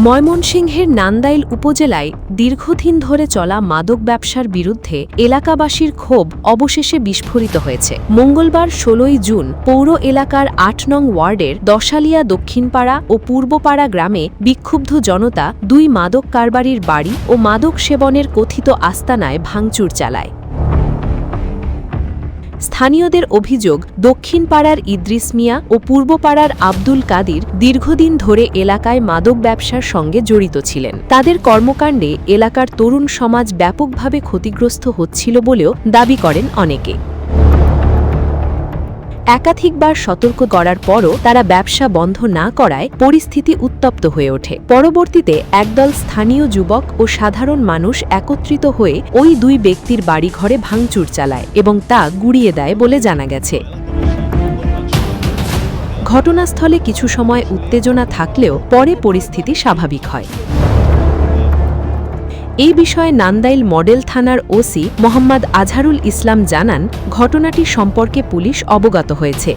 ময়মনসিংহের নান্দাইল উপজেলায় দীর্ঘদিন ধরে চলা মাদক ব্যবসার বিরুদ্ধে এলাকাবাসীর ক্ষোভ অবশেষে বিস্ফোরিত হয়েছে। মঙ্গলবার ১৬ জুন পৌর এলাকার ৮ নং ওয়ার্ডের দশালিয়া দক্ষিণপাড়া ও পূর্বপাড়া গ্রামে বিক্ষুব্ধ জনতা দুই মাদক কারবারির বাড়ি ও মাদক সেবনের কথিত আস্তানায় ভাঙচুর চালায়। স্থানীয়দের অভিযোগ, দক্ষিণ পাড়ার ইদ্রিস মিয়া ও পূর্বপাড়ার আব্দুল কাদির দীর্ঘদিন ধরে এলাকায় মাদক ব্যবসার সঙ্গে জড়িত ছিলেন। তাদের কর্মকাণ্ডে এলাকার তরুণ সমাজ ব্যাপকভাবে ক্ষতিগ্রস্ত হচ্ছিল বলেও দাবি করেন অনেকে। একাধিকবার সতর্ক করার পরও তারা ব্যবসা বন্ধ না করায় পরিস্থিতি উত্তপ্ত হয়ে ওঠে। পরবর্তীতে একদল স্থানীয় যুবক ও সাধারণ মানুষ একত্রিত হয়ে ওই দুই ব্যক্তির বাড়িঘরে ভাঙচুর চালায় এবং তা গুড়িয়ে দেয় বলে জানা গেছে। ঘটনাস্থলে কিছু সময় উত্তেজনা থাকলেও পরে পরিস্থিতি স্বাভাবিক হয়। এই বিষয়ে নান্দাইল মডেল থানার ওসি মোহাম্মদ আজহারুল ইসলাম জানান, ঘটনাটি সম্পর্কে পুলিশ অবগত হয়েছে।